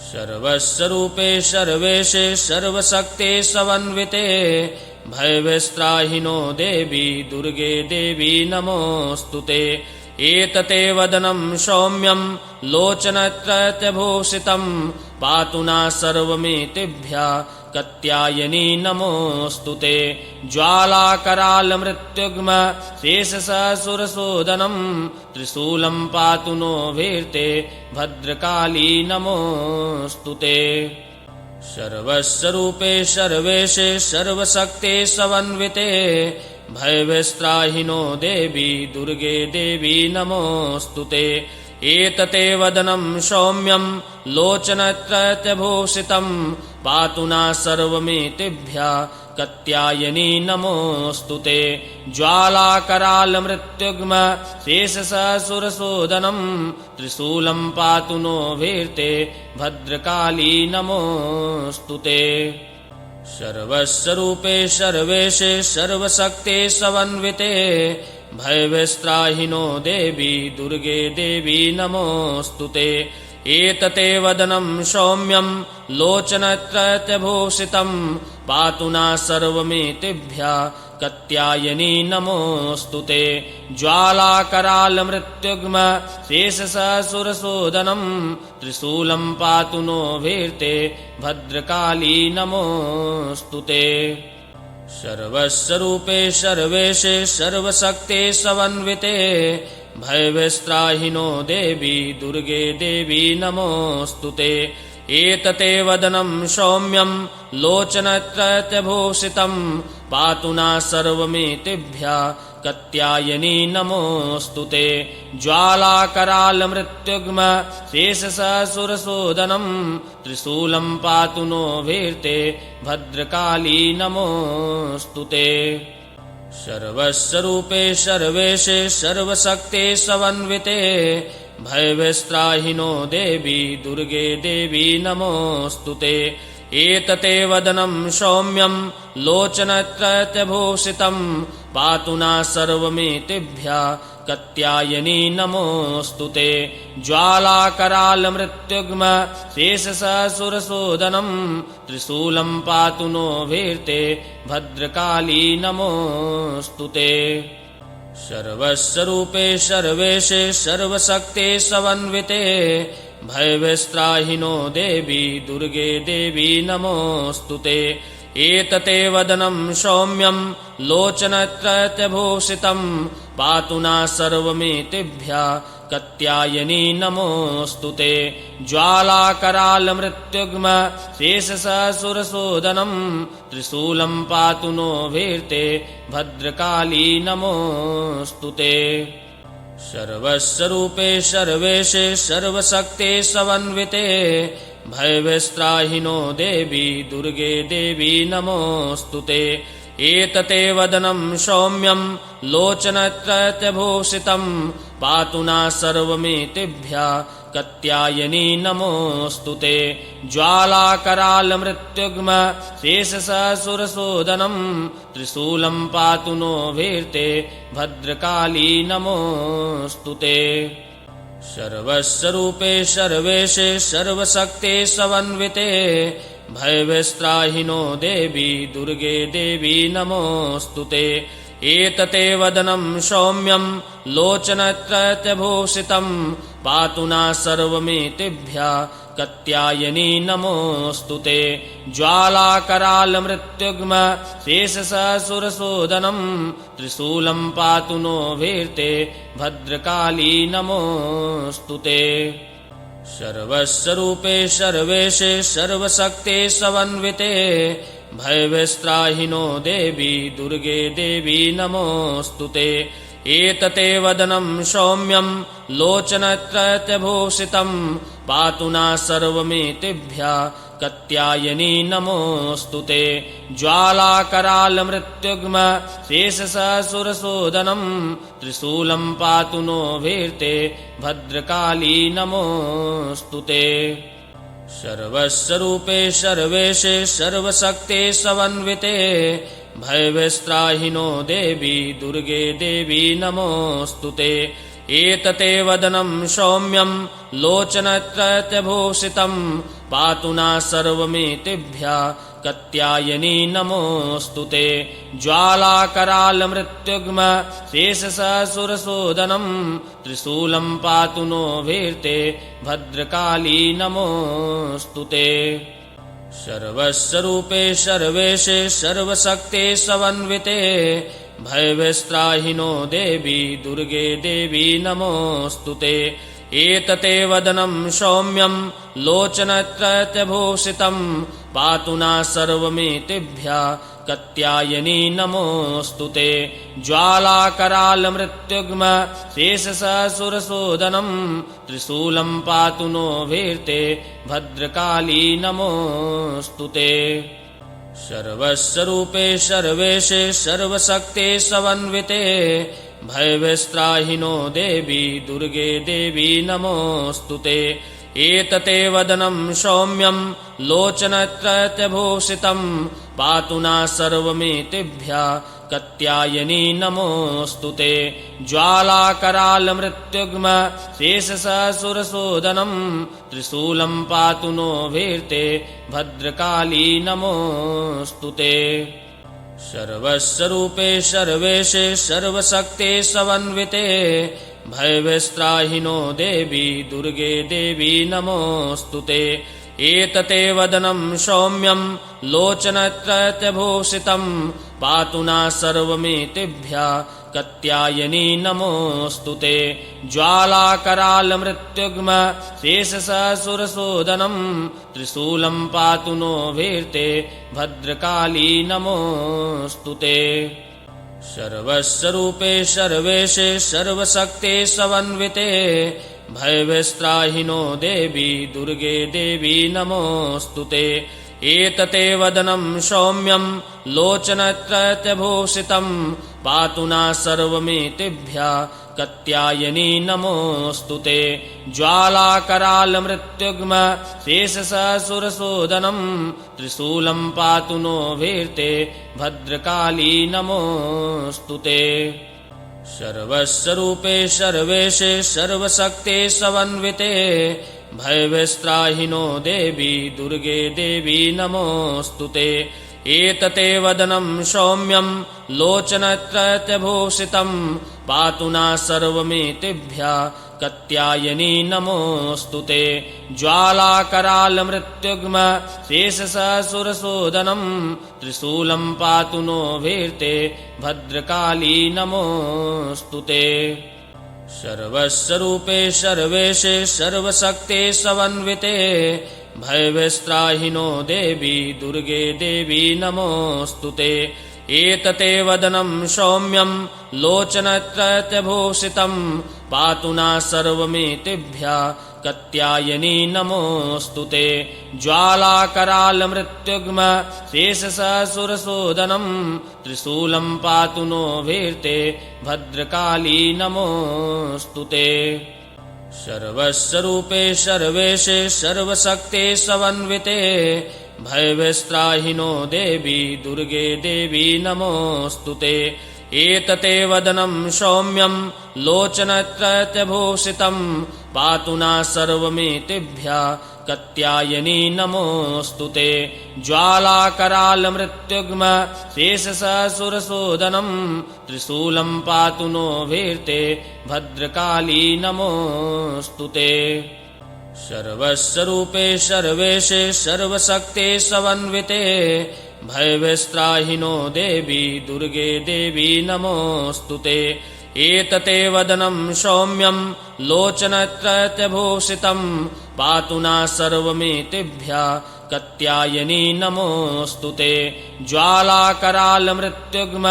सर्वस्वरूपे सर्वेशे सर्वशक्ते समन्विते भयविस्त्राहिनो देवी दुर्गे देवी नमोऽस्तुते। एतते वदनं सौम्यं लोचनत्रयभूषितं पातु नः सर्वमेतेभ्यः कात्यायनी नमोऽस्तुते। ज्वालाकरालमृत्युग्म शेषसुरशोदनं त्रिशूलं पातु नो भीर्ते भद्रकाली नमोऽस्तुते। सर्वस्वरूपे सर्वेशे सर्वशक्ते समन्विते भयविस्त्राहिनो देवी दुर्गे देवी नमोऽस्तुते। एतते वदनं सौम्यं लोचनत्रयभूषितं पातु नः सर्वमेतेभ्यः कात्यायनी नमोऽस्तुते। ज्वालाकरालमृत्युग्म शेषसुरशोदनं त्रिशूलं पातु नो भीर्ते भद्रकाली नमोऽस्तुते। सर्वस्वरूपे सर्वेशे सर्वशक्ते समन्विते भयविस्त्राहिनो देवी दुर्गे देवी नमोऽस्तुते। एतते वदनं सौम्यं लोचनत्रयभूषितं पातु नः सर्वमेतेभ्यः कात्यायनी नमोऽस्तुते। ज्वालाकरालमृत्युग्म शेषसुरशोदनं त्रिशूलं पातु नो भीर्ते भद्रकाली नमोऽस्तुते। सर्वस्वरूपे सर्वेशे सर्वशक्ते समन्विते भयविस्त्राहिनो देवी दुर्गे देवी नमोऽस्तुते। एतते वदनं सौम्यं लोचनत्रयभूषितं पातु नः सर्वमेतेभ्यः कात्यायनी नमोऽस्तुते। ज्वालाकरालमृत्युग्म शेषसुरशोदनं त्रिशूलं पातु नो भीर्ते भद्रकाली नमोऽस्तुते। सर्वस्वरूपे सर्वेशे सर्वशक्ते समन्विते भयविस्त्राहिनो देवी दुर्गे देवी नमोऽस्तुते। एतते वदनं सौम्यं लोचनत्रयभूषितं पातु नः सर्वमेतेभ्यः कात्यायनी नमोऽस्तुते। ज्वालाकरालमृत्युग्म शेषसुरशोदनं त्रिशूलं पातु नो भीर्ते भद्रकाली नमोऽस्तुते। सर्वस्वरूपे सर्वेशे सर्वशक्ते समन्विते भयविस्त्राहिनो देवी दुर्गे देवी नमोऽस्तुते। एतते वदनं सौम्यं लोचनत्रयभूषितं पातु नः सर्वमेतेभ्यः कात्यायनी नमोऽस्तुते। ज्वालाकरालमृत्युग्म शेषसुरशोदनं त्रिशूलं पातु नो भीर्ते भद्रकाली नमोऽस्तुते। सर्वस्वरूपे सर्वेशे सर्वशक्ते समन्विते भयविस्त्राहिनो देवी दुर्गे देवी नमोऽस्तुते। एतते वदनं सौम्यं लोचनत्रयभूषितं पातु नः सर्वमेतेभ्यः कात्यायनी नमोऽस्तुते। ज्वालाकरालमृत्युग्म शेषसुरशोदनं त्रिशूलं पातु नो भीर्ते भद्रकाली नमोऽस्तुते। सर्वस्वरूपे सर्वेशे सर्वशक्ते समन्विते भयविस्त्राहिनो देवी दुर्गे देवी नमोऽस्तुते। एतते वदनं सौम्यं लोचनत्रयभूषितं पातु नः सर्वमेतेभ्यः कात्यायनी नमोऽस्तुते। ज्वालाकरालमृत्युग्म शेषसुरशोदनं त्रिशूलं पातु नो भीर्ते भद्रकाली नमोऽस्तुते। सर्वस्वरूपे सर्वेशे सर्वशक्ते समन्विते भयविस्त्राहिनो देवी दुर्गे देवी नमोऽस्तुते। एतते वदनं सौम्यं लोचनत्रयभूषितं पातु नः सर्वमेतेभ्यः कात्यायनी नमोऽस्तुते। ज्वालाकरालमृत्युग्म शेषसुरशोदनं त्रिशूलं पातु नो भीर्ते भद्रकाली नमोऽस्तुते। सर्वस्वरूपे सर्वेशे सर्वशक्ते समन्विते भयविस्त्राहिनो देवी दुर्गे देवी नमोऽस्तुते। एतते वदनं सौम्यं लोचनत्रयभूषितं पातु नः सर्वमेतेभ्यः कात्यायनी नमोऽस्तु ते ज्वालाकरालमृत्युग्म शेषसुरशोदनं त्रिशूलं पातु नो भीर्ते भद्रकाली नमोऽस्तु ते सर्वस्वरूपे सर्वेशे सर्वशक्ते समन्विते भयविस्त्राहिनो देवी दुर्गे देवी नमोऽस्तु ते एतते वदनं सौम्यं लोचनत्रयभूषितं पातु नः सर्वमेतेभ्यः कात्यायनी नमोऽस्तु ते ज्वालाकरालमृत्युग्म शेषसुरशोदनं त्रिशूलं पातु नो भीर्ते भद्रकाली नमोऽस्तु ते सर्वस्वरूपे सर्वेशे सर्वशक्ते समन्विते भयविस्त्राहिनो देवी दुर्गे देवी नमोऽस्तु ते एतते वदनं सौम्यं लोचनत्रयभूषितं पातु नः सर्वमेतेभ्यः कात्यायनी नमोऽस्तु ते ज्वालाकरालमृत्युग्म शेषसुरशोदनं त्रिशूलं पातु नो भीर्ते भद्रकाली नमोऽस्तु ते सर्वस्वरूपे सर्वेशे सर्वशक्ते समन्विते भयविस्त्राहिनो देवी दुर्गे देवी नमोऽस्तु ते एतते वदनं सौम्यं लोचनत्रयभूषितं पातु नः सर्वमेतेभ्यः कात्यायनी नमोऽस्तु ते ज्वालाकरालमृत्युग्म शेषसुरशोदनं त्रिशूलं पातु नो भीर्ते भद्रकाली नमोऽस्तु ते सर्वस्वरूपे सर्वेशे सर्वशक्ते समन्विते भयविस्त्राहिनो देवी दुर्गे देवी नमोऽस्तु ते एतते वदनं सौम्यं लोचनत्रयभूषितं पातु नः सर्वमेतेभ्यः कात्यायनी नमोऽस्तु ते ज्वालाकरालमृत्युग्म शेषसुरशोदनं त्रिशूलं पातु नो भीर्ते भद्रकाली नमोऽस्तु ते सर्वस्वरूपे सर्वेशे सर्वशक्ते समन्विते भयविस्त्राहिनो देवी दुर्गे देवी नमोऽस्तु ते एतते वदनं सौम्यं लोचनत्रयभूषितं पातु नः सर्वमेतेभ्यः कात्यायनी नमोऽस्तु ते ज्वालाकरालमृत्युग्म शेषसुरशोदनं त्रिशूलं पातु नो भीर्ते भद्रकाली नमोऽस्तु ते सर्वस्वरूपे सर्वेशे सर्वशक्ते समन्विते भयविस्त्राहिनो देवी दुर्गे देवी नमोऽस्तु ते एतते वदनं सौम्यं लोचनत्रयभूषितं पातु नः सर्वमेतेभ्यः कात्यायनी नमोऽस्तु ते ज्वालाकरालमृत्युग्म शेषसुरशोदनं त्रिशूलं पातु नो भीर्ते भद्रकाली नमोऽस्तु ते सर्वस्वरूपे सर्वेशे सर्वशक्ते समन्विते भयविस्त्राहिनो देवी दुर्गे देवी नमोऽस्तु ते एतते वदनं सौम्यं लोचनत्रयभूषितं पातु नः सर्वमेतेभ्यः कात्यायनी नमोऽस्तु ते ज्वालाकरालमृत्युग्म शेषसुरशोदनं त्रिशूलं पातु नो भीर्ते भद्रकाली नमोऽस्तु ते सर्वस्वरूपे सर्वेशे सर्वशक्ते समन्विते भयविस्त्राहिनो देवी दुर्गे देवी नमोऽस्तु ते एतते वदनं सौम्यं लोचनत्रयभूषितं पातु नः सर्वमेतेभ्यः कात्यायनी नमोऽस्तु ते ज्वालाकरालमृत्युग्म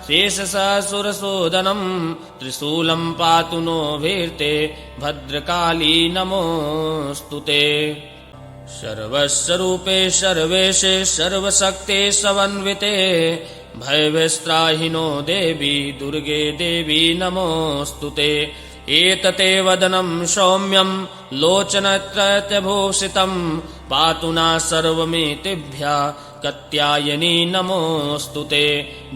शेषसुरशोदनं त्रिशूलं पातु नो भीर्ते भद्रकाली नमोऽस्तु ते सर्वस्वरूपे सर्वेशे सर्वशक्ते समन्विते भयविस्त्राहिनो देवी दुर्गे देवी नमोऽस्तु ते एतते वदनं सौम्यं लोचनत्रयभूषितं पातु नः सर्वमेतेभ्यः कत्यायनी नमोऽस्तु ते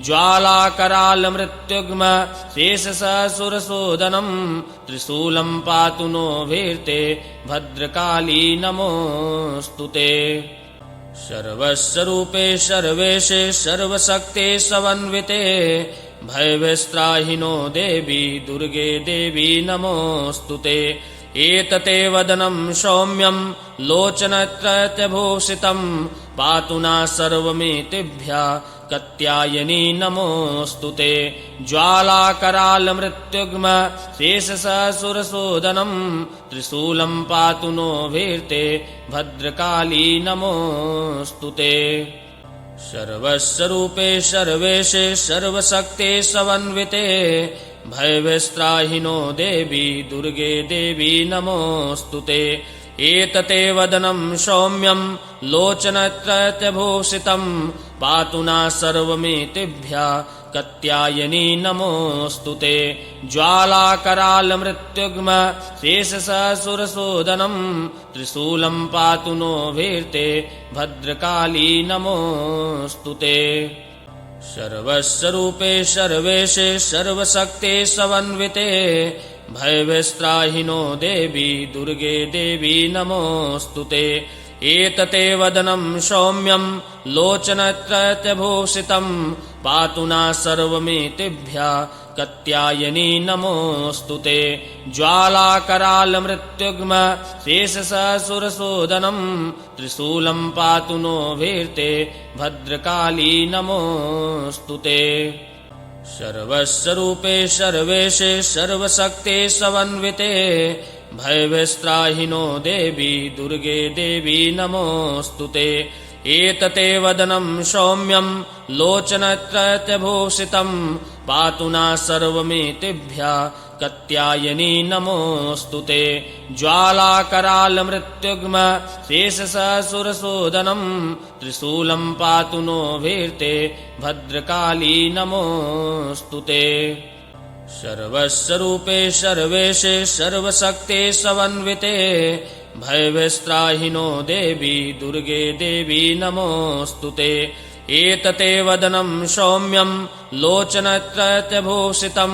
ज्वालाकरालमृत्युग्म शेषससुरशोदनं त्रिशूलं पातु नो भीर्ते भद्रकाली नमोऽस्तु ते सर्वस्वरूपे सर्वेशे सर्वशक्ते समन्विते भयविस्त्राहिनो देवी दुर्गे देवी नमोऽस्तु ते एतते वदनं सौम्यं लोचनत्रयभूषितं पातु नः सर्वमेतेभ्यः कत्यायनी नमोऽस्तु ते ज्वालाकरालमृत्युग्म शेषससुरशोदनं त्रिशूलं पातु नो भीर्ते भद्रकाली नमोऽस्तु ते सर्वस्वरूपे सर्वेशे सर्वशक्ते समन्विते भयविस्त्राहिनो देवी दुर्गे देवी नमोऽस्तु ते एतते वदनं सौम्यं लोचनत्रयभूषितं पातु नः सर्वमेतेभ्यः कत्यायनी नमोऽस्तु ते ज्वालाकरालमृत्युग्म शेषससुरशोदनं त्रिशूलं पातु नो भीर्ते भद्रकाली नमोऽस्तु ते सर्वस्वरूपे सर्वेशे सर्वशक्ते समन्विते भयविस्त्राहिनो देवी दुर्गे देवी नमोऽस्तु ते एतते वदनं सौम्यं लोचनत्रयभूषितं पातु नः सर्वमेतेभ्यः कत्यायनी नमोऽस्तु ते ज्वालाकरालमृत्युग्म शेषससुरशोदनं त्रिशूलं पातु नो भीर्ते भद्रकाली नमोऽस्तु ते सर्वस्वरूपे सर्वेशे सर्वशक्ते समन्विते भयविस्त्राहिनो देवी दुर्गे देवी नमोऽस्तु ते एतते वदनं सौम्यं लोचनत्रयभूषितं पातु नः सर्वमेतेभ्यः कत्यायनी नमोऽस्तु ते ज्वालाकरालमृत्युग्म शेषससुरशोदनं त्रिशूलं पातु नो भीर्ते भद्रकाली नमोऽस्तु ते सर्वस्वरूपे सर्वेशे सर्वशक्ते समन्विते भयविस्त्राहिनो देवी दुर्गे देवी नमोऽस्तु ते एतते वदनं सौम्यं लोचनत्रयभूषितं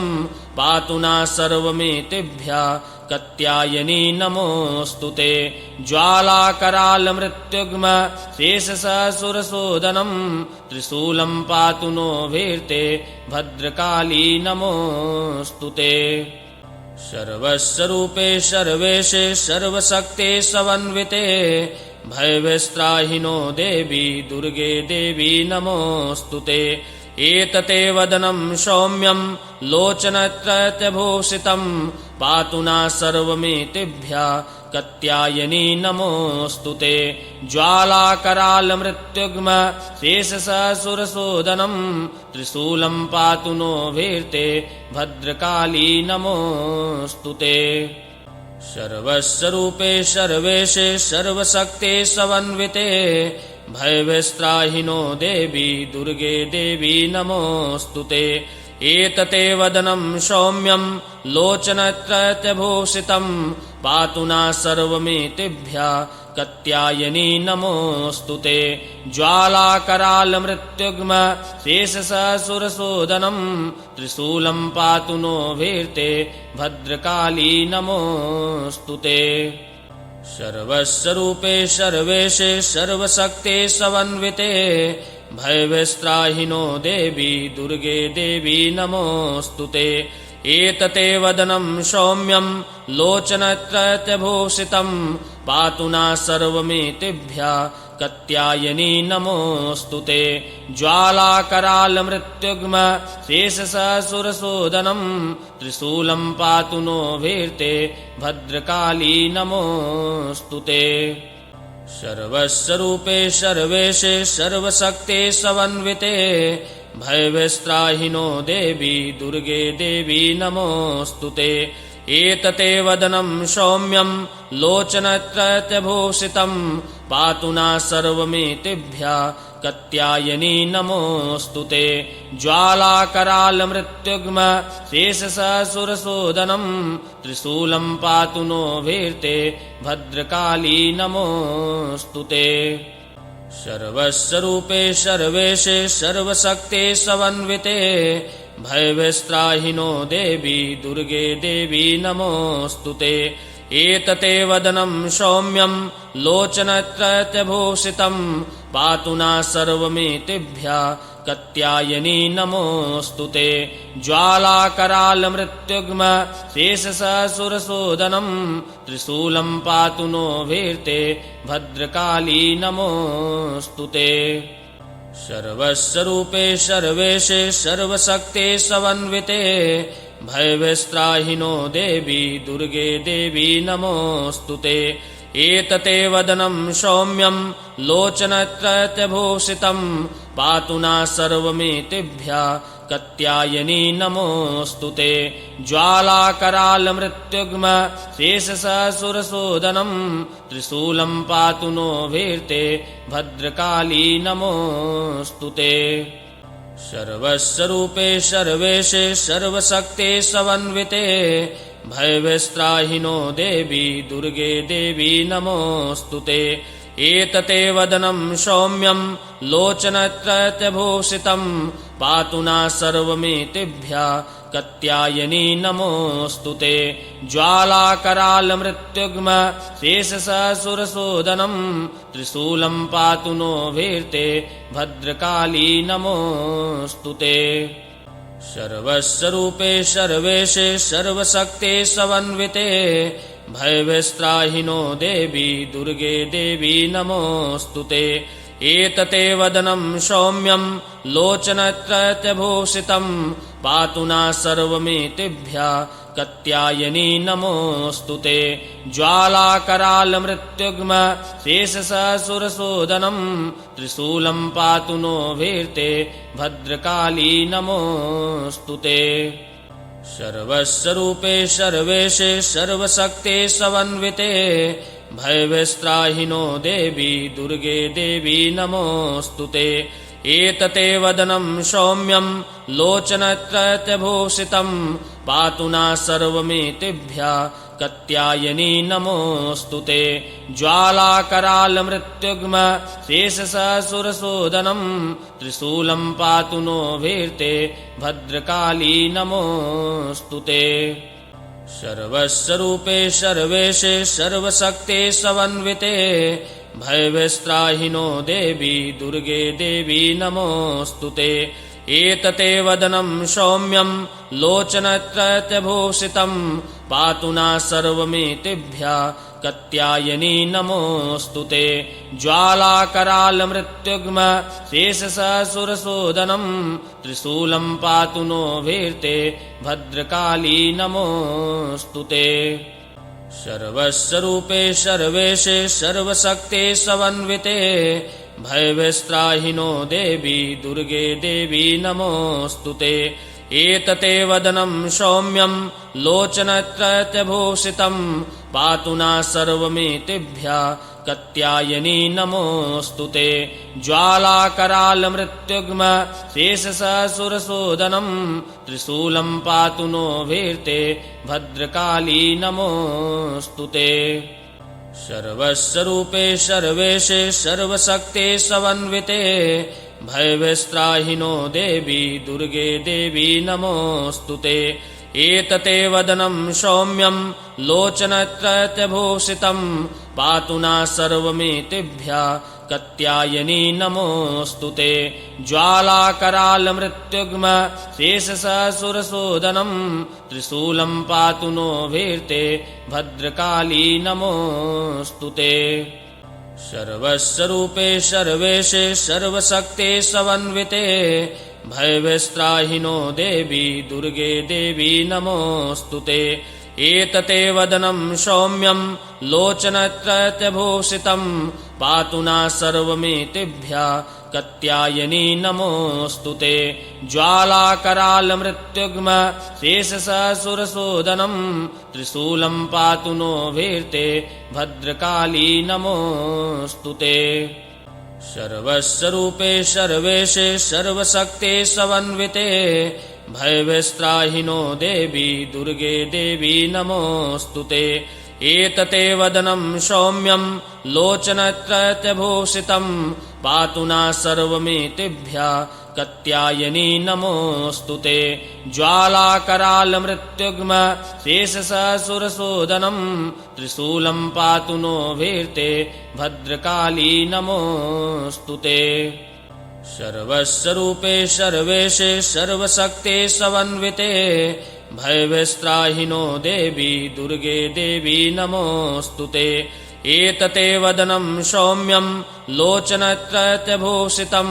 पातु नः सर्वमेतेभ्यः कत्यायनी नमोऽस्तु ते ज्वालाकरालमृत्युग्म शेषससुरशोदनं त्रिशूलं पातु नो भीर्ते भद्रकाली नमोऽस्तु ते सर्वस्वरूपे सर्वेशे सर्वशक्ते समन्विते भयविस्त्राहिनो देवी दुर्गे देवी नमोऽस्तु ते एतते वदनं सौम्यं लोचनत्रयभूषितं पातु नः सर्वमेतेभ्यः कत्यायनी नमोऽस्तु ते ज्वालाकरालमृत्युग्म शेषससुरशोदनं त्रिशूलं पातु नो भीर्ते भद्रकाली नमोऽस्तु ते सर्वस्वरूपे सर्वेशे सर्वशक्ते समन्विते भयविस्त्राहिनो देवी दुर्गे देवी नमोऽस्तु ते एतते वदनं सौम्यं लोचनत्रयभूषितं पातु नः सर्वमेतेभ्यः कत्यायनी नमोऽस्तु ते ज्वालाकरालमृत्युग्म शेषससुरशोदनं त्रिशूलं पातु नो भीर्ते भद्रकाली नमोऽस्तु ते सर्वस्वरूपे सर्वेशे सर्वशक्ते समन्विते भयविस्त्राहिनो देवी दुर्गे देवी नमोऽस्तु ते एतते वदनं सौम्यं लोचनत्रयभूषितं पातु नः सर्वमेतेभ्यः कत्यायनी नमोऽस्तु ते ज्वालाकरालमृत्युग्म शेषससुरशोदनं त्रिशूलं पातु नो भीर्ते भद्रकाली नमोऽस्तु ते सर्वस्वरूपे सर्वेशे सर्वशक्ते समन्विते भयविस्त्राहिनो देवी दुर्गे देवी नमोऽस्तु ते एतते वदनं सौम्यं लोचनत्रयभूषितं पातु नः सर्वमेतेभ्यः कत्यायनी नमोऽस्तु ते ज्वालाकरालमृत्युग्म शेषससुरशोदनं त्रिशूलं पातु नो भीर्ते भद्रकाली नमोऽस्तु ते सर्वस्वरूपे सर्वेशे सर्वशक्ते समन्विते भयविस्त्राहिनो देवी दुर्गे देवी नमोऽस्तुते। एतते वदनं सौम्यं लोचनत्रयभूषितं पातु नः सर्वमितिभ्यः कात्यायनी नमोऽस्तुते। ज्वालाकरालमृत्युग्म शेषसुरशोधनं त्रिशूलं पातु नो भीर्ते भद्रकाली नमोऽस्तुते। सर्वस्वरूपे सर्वेशे सर्वशक्ते समन्विते भयविस्त्राहिनो देवी दुर्गे देवी नमोऽस्तुते। एतते वदनं सौम्यं लोचनत्रयभूषितं पातु नः सर्वमितिभ्यः कात्यायनी नमोऽस्तुते। ज्वालाकरालमृत्युग्म शेषसुरशोधनं त्रिशूलं पातु नो भीर्ते भद्रकाली नमोऽस्तुते। सर्वस्वरूपे सर्वेशे सर्वशक्ते समन्विते भयविस्त्राहिनो देवी दुर्गे देवी नमोऽस्तुते। एतते वदनं सौम्यं लोचनत्रयभूषितं पातु नः सर्वमितिभ्यः कात्यायनी नमोऽस्तुते। ज्वालाकरालमृत्युग्म शेषसुरशोधनं त्रिशूलं पातु नो भीर्ते भद्रकाली नमोऽस्तुते। सर्वस्वरूपे सर्वेशे सर्वशक्ते समन्विते भयविस्त्राहिनो देवी दुर्गे देवी नमोऽस्तुते। एतते वदनं सौम्यं लोचनत्रयभूषितं पातु नः सर्वमितिभ्यः कात्यायनी नमोऽस्तुते। ज्वालाकरालमृत्युग्म शेषसुरशोधनं त्रिशूलं पातु नो भीर्ते भद्रकाली नमोऽस्तुते। सर्वस्वरूपे सर्वेशे सर्वशक्ते समन्विते भयविस्त्राहिनो देवी दुर्गे देवी नमोऽस्तुते। एतते वदनं सौम्यं लोचनत्रयभूषितं पातु नः सर्वमितिभ्यः कात्यायनी नमोऽस्तुते। ज्वालाकरालमृत्युग्म शेषसुरशोधनं त्रिशूलं पातु नो भीर्ते भद्रकाली नमोऽस्तुते। सर्वस्वरूपे सर्वेशे सर्वशक्ते समन्विते भयविस्त्राहिनो देवी दुर्गे देवी नमोऽस्तुते। एतते वदनं सौम्यं लोचनत्रयभूषितं पातु नः सर्वमितिभ्यः कात्यायनी नमोऽस्तुते। ज्वालाकरालमृत्युग्म शेषसुरशोधनं त्रिशूलं पातु नो भीर्ते भद्रकाली नमोऽस्तुते। सर्वस्वरूपे सर्वेशे सर्वशक्ते समन्विते भयविस्त्राहिनो देवी दुर्गे देवी नमोऽस्तुते। एतते वदनं सौम्यं लोचनत्रयभूषितं पातु नः सर्वमितिभ्यः कात्यायनी नमोऽस्तुते। ज्वालाकरालमृत्युग्म शेषसुरशोधनं त्रिशूलं पातु नो भीर्ते भद्रकाली नमोऽस्तुते। सर्वस्वरूपे सर्वेशे सर्वशक्ते समन्विते भयविस्त्राहिनो देवी दुर्गे देवी नमोऽस्तुते। एतते वदनं सौम्यं लोचनत्रयभूषितं पातु नः सर्वमितिभ्यः कात्यायनी नमोऽस्तुते। ज्वालाकरालमृत्युग्म शेषसुरशोधनं त्रिशूलं पातु नो भीर्ते भद्रकाली नमोऽस्तुते। सर्वस्वरूपे सर्वेशे सर्वशक्ते समन्विते भयविस्त्राहिनो देवी दुर्गे देवी नमोऽस्तुते। एतते वदनं सौम्यं लोचनत्रयभूषितं पातु नः सर्वमितिभ्यः कात्यायनी नमोऽस्तुते। ज्वालाकरालमृत्युग्म शेषसुरशोधनं त्रिशूलं पातु नो भीर्ते भद्रकाली नमोऽस्तुते। सर्वस्वरूपे सर्वेशे सर्वशक्ते समन्विते भयविस्त्राहिनो देवी दुर्गे देवी नमोऽस्तुते। एतते वदनं सौम्यं लोचनत्रयभूषितं पातु नः सर्वमेतेभ्यः कात्यायनी नमोऽस्तु ते। ज्वालाकरालमृत्युग्म शेषसुरशोधनं त्रिशूलं पातु नो भीर्ते भद्रकाली नमोऽस्तु ते। सर्वस्वरूपे सर्वेशे सर्वशक्ते समन्विते भयविस्त्राहिनो देवी दुर्गे देवी नमोऽस्तु ते। एतते वदनं सौम्यं लोचनत्रयभूषितं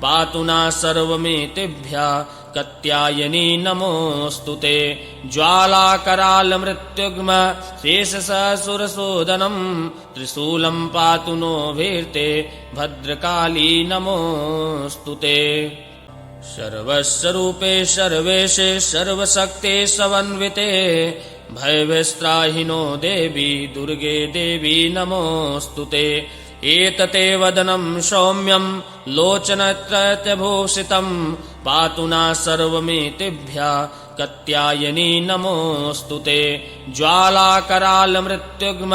पातु नः सर्वमेतेभ्यः कात्यायनी नमोऽस्तु ते। ज्वालाकरालमृत्युग्म शेषसुरशोधनं त्रिशूलं पातु नो भीर्ते भद्रकाली नमोऽस्तु ते। सर्वस्वरूपे सर्वेशे सर्वशक्ते समन्विते भयविस्त्राहिनो देवी दुर्गे देवी नमोऽस्तु ते। एतते वदनं सौम्यं लोचनत्रयभूषितं पातु नः सर्वमेतेभ्यः कात्यायनी नमोऽस्तु ते। ज्वालाकरालमृत्युग्म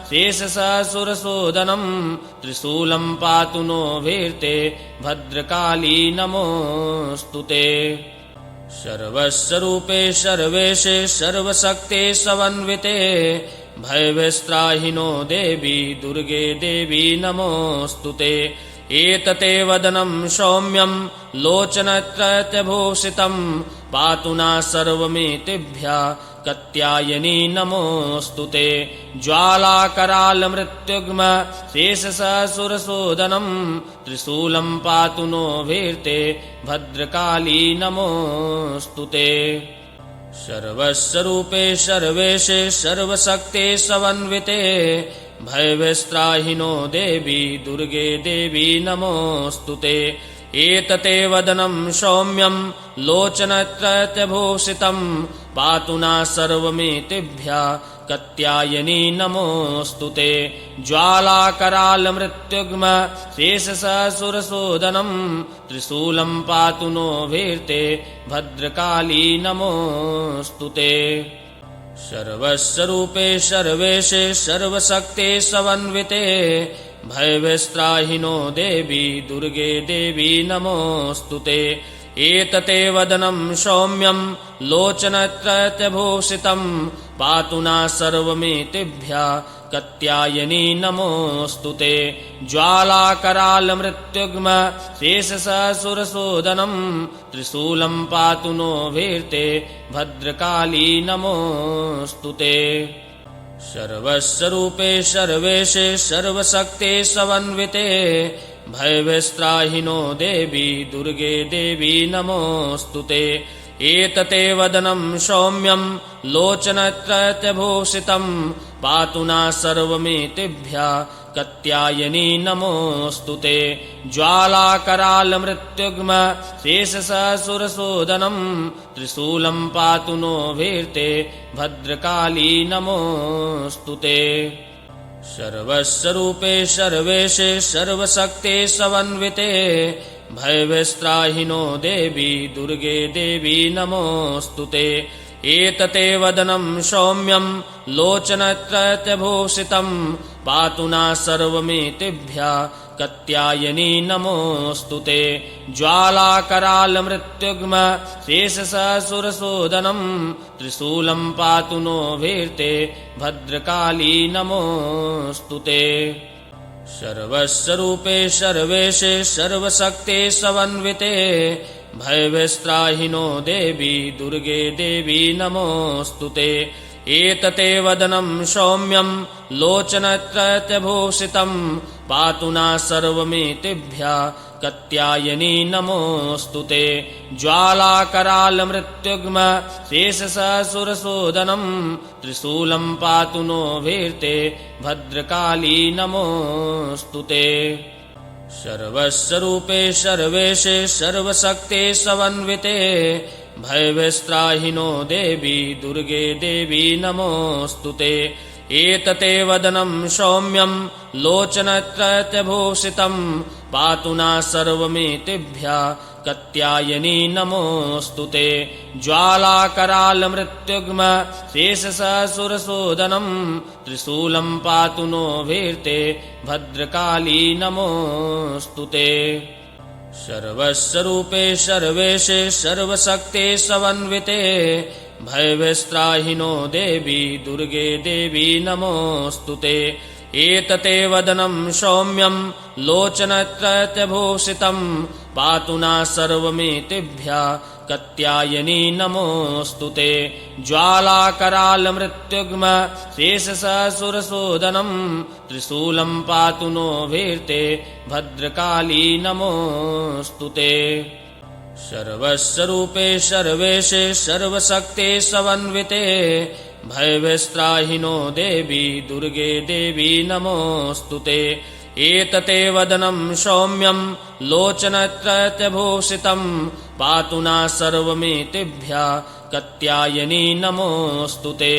शेषसुरशोधनं त्रिशूलं पातु नो भीर्ते भद्रकाली नमोऽस्तु ते। सर्वस्वरूपे सर्वेशे सर्वशक्ते समन्विते भयविस्त्राहिनो देवी दुर्गे देवी नमोऽस्तु ते। एतते वदनं सौम्यं लोचनत्रयभूषितं पातु नः सर्वमेतेभ्यः कात्यायनी नमोऽस्तु ते। ज्वालाकरालमृत्युग्म शेषसुरशोधनं त्रिशूलं पातु नो भीर्ते भद्रकाली नमोऽस्तु ते। सर्वस्वरूपे सर्वेशे सर्वशक्ते समन्विते भयविस्त्राहिनो देवी दुर्गे देवी नमोऽस्तु ते। एतते वदनं सौम्यं लोचनत्रयभूषितं पातु नः सर्वमेतेभ्यः कात्यायनी नमोऽस्तु ते। ज्वालाकरालमृत्युग्म शेषसुरशोधनं त्रिशूलं पातु नो भीर्ते भद्रकाली नमोऽस्तु ते। सर्वस्वरूपे सर्वेशे सर्वशक्ते समन्विते भयविस्त्राहिनो देवी दुर्गे देवी नमोऽस्तु ते। एतते वदनं सौम्यं लोचनत्रयभूषितं पातु नः सर्वमेतेभ्यः कात्यायनी नमोऽस्तु ते। ज्वालाकरालमृत्युग्म शेषसुरशोधनं त्रिशूलं पातु नो भीर्ते भद्रकाली नमोऽस्तु ते। सर्वस्वरूपे सर्वेशे सर्वशक्ते समन्विते भयविस्त्राहिनो देवी दुर्गे देवी नमोऽस्तु ते। एतते वदनं सौम्यं लोचनत्रयभूषितं पातु नः सर्वमेतेभ्यः कात्यायनी नमोऽस्तु ते। ज्वालाकरालमृत्युग्म शेषसुरशोधनं त्रिशूलं पातु नो भीर्ते भद्रकाली नमोऽस्तु ते। सर्वस्वरूपे सर्वेशे सर्वशक्ते समन्विते भयविस्त्राहिनो देवी दुर्गे देवी नमोऽस्तु ते। एतते वदनं सौम्यं लोचनत्रयभूषितं पातु नः सर्वमेतेभ्यः कात्यायनी नमोऽस्तु ते। ज्वालाकरालमृत्युग्म शेषसुरशोधनं त्रिशूलं पातु नो भीर्ते भद्रकाली नमोऽस्तु ते। सर्वस्वरूपे सर्वेशे सर्वशक्ते समन्विते भयविस्त्राहिनो देवी दुर्गे देवी नमोऽस्तु ते। एतते वदनं सौम्यं लोचनत्रयभूषितं पातु नः सर्वमेतेभ्यः कात्यायनी नमोऽस्तु ते। ज्वालाकरालमृत्युग्म शेषसुरशोधनं त्रिशूलं पातु नो भीर्ते भद्रकाली नमोऽस्तु ते। सर्वस्वरूपे सर्वेशे सर्वशक्ते समन्विते भयविस्त्राहिनो देवी दुर्गे देवी नमोऽस्तु ते। एतते वदनं सौम्यं लोचनत्रयभूषितं पातु नः सर्वमेतेभ्यः कत्यायनी नमोऽस्तु ते ज्वालाकरालमृत्युग्म शेषससुरसूदनं त्रिशूलं पातु नो भीर्ते भद्रकाली नमोऽस्तु ते सर्वस्वरूपे सर्वेशे सर्वशक्ते समन्विते भयविस्त्राहिनो देवी दुर्गे देवी नमोऽस्तु ते एतते वदनं सौम्यं लोचनत्रयभूषितं पातु नः सर्वमेतेभ्यः कत्यायनी नमोऽस्तु ते ज्वालाकरालमृत्युग्म शेषससुरसूदनं त्रिशूलं पातु नो भीर्ते भद्रकाली नमोऽस्तु ते सर्वस्वरूपे सर्वेशे सर्वशक्ते समन्विते भयविस्त्राहिनो देवी दुर्गे देवी नमोऽस्तु ते एतते वदनं सौम्यं लोचनत्रयभूषितं पातु नः सर्वमेतेभ्यः कत्यायनी नमोऽस्तु ते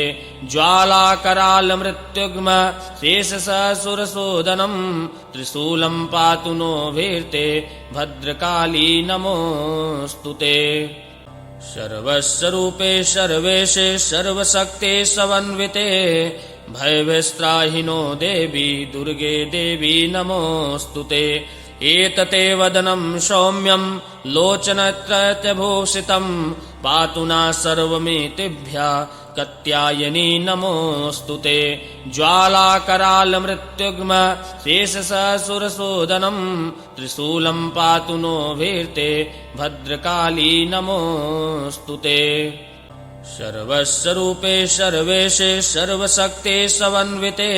ज्वालाकरालमृत्युग्म शेषससुरसूदनं त्रिशूलं पातु नो भीर्ते भद्रकाली नमोऽस्तु ते सर्वस्वरूपे सर्वेशे सर्वशक्ते समन्विते भयविस्त्राहिनो देवी दुर्गे देवी नमोऽस्तु ते एतते वदनं सौम्यं लोचनत्रयभूषितं पातु नः सर्वमेतेभ्यः कत्यायनी नमोऽस्तु ते ज्वालाकरालमृत्युग्म शेषससुरसूदनं त्रिशूलं पातु नो भीर्ते भद्रकाली नमोऽस्तु ते सर्वस्वरूपे सर्वेशे सर्वशक्ते समन्विते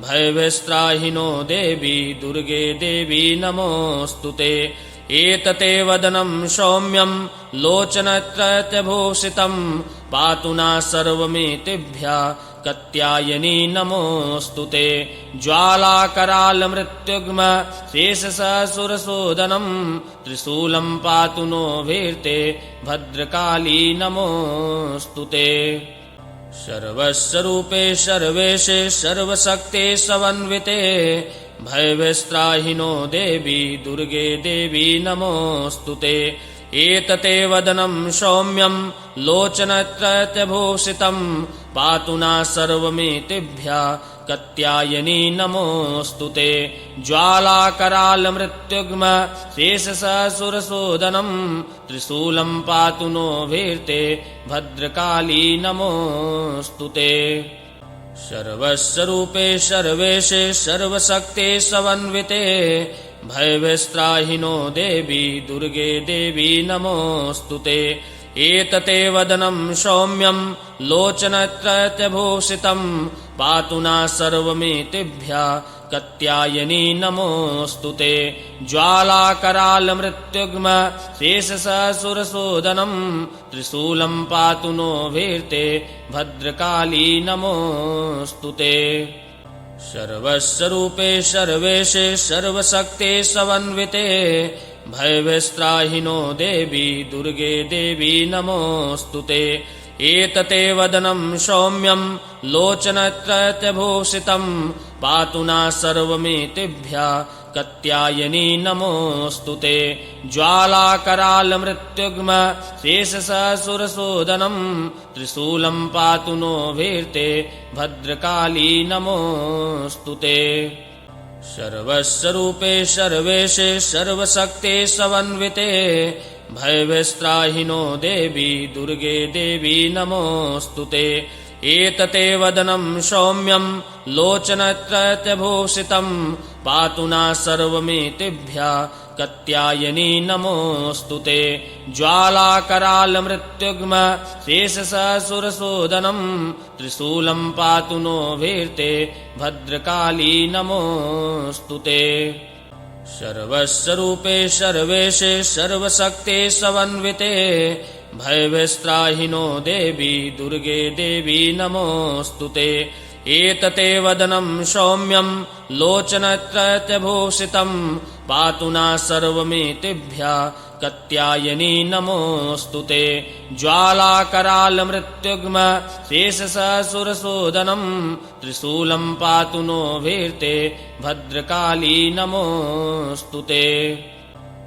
भयविस्त्राहिनो देवी दुर्गे देवी नमोऽस्तु ते एतते वदनं सौम्यं लोचनत्रयभूषितं पातु नः सर्वमेतेभ्यः कत्यायनी नमोऽस्तु ते ज्वालाकरालमृत्युग्म शेषससुरसूदनं त्रिशूलं पातु नो भीर्ते भद्रकाली नमोऽस्तु ते सर्वस्वरूपे सर्वेशे सर्वशक्ते समन्विते भयविस्त्राहिनो देवी दुर्गे देवी नमोऽस्तु ते एतते वदनं सौम्यं लोचनत्रयभूषितं पातु नः सर्वमेतेभ्यः कत्यायनी नमोऽस्तु ते ज्वालाकरालमृत्युग्म शेषससुरसूदनं त्रिशूलं पातु नो भीर्ते भद्रकाली नमोऽस्तु ते सर्वस्वरूपे सर्वेशे सर्वशक्ते समन्विते भयविस्त्राहिनो देवी दुर्गे देवी नमोऽस्तु ते एतते वदनं सौम्यं लोचनत्रयभूषितं पातु नः सर्वमेतेभ्यः कत्यायनी नमोऽस्तु ते ज्वालाकरालमृत्युग्म शेषससुरसूदनं त्रिशूलं पातु नो भीर्ते भद्रकाली नमोऽस्तु ते सर्वस्वरूपे सर्वेशे सर्वशक्ते समन्विते भयविस्त्राहिनो देवी दुर्गे देवी नमोऽस्तु ते एतते वदनं सौम्यं लोचनत्रयभूषितं पातु नः सर्वमेतेभ्यः कत्यायनी नमोऽस्तु ते ज्वालाकरालमृत्युग्म शेषससुरसूदनं त्रिशूलं पातु नो भीर्ते भद्रकाली नमोऽस्तु ते सर्वस्वरूपे सर्वेशे सर्वशक्ते समन्विते भयविस्त्राहिनो देवी दुर्गे देवी नमोऽस्तु ते एतते वदनं सौम्यं लोचनत्रयभूषितं पातु नः सर्वमेतेभ्यः कत्यायनी नमोऽस्तु ते ज्वालाकरालमृत्युग्म शेषससुरसूदनं त्रिशूलं पातु नो भीर्ते भद्रकाली नमोऽस्तु ते सर्वस्वरूपे सर्वेशे सर्वशक्ते समन्विते भयविस्त्राहिनो देवी दुर्गे देवी नमोऽस्तु ते एतते वदनं सौम्यं लोचनत्रयभूषितं पातु नः सर्वमेतेभ्यः कत्यायनी नमोऽस्तु ते ज्वालाकरालमृत्युग्म शेषससुरसूदनं त्रिशूलं पातु नो भीर्ते भद्रकाली नमोऽस्तु ते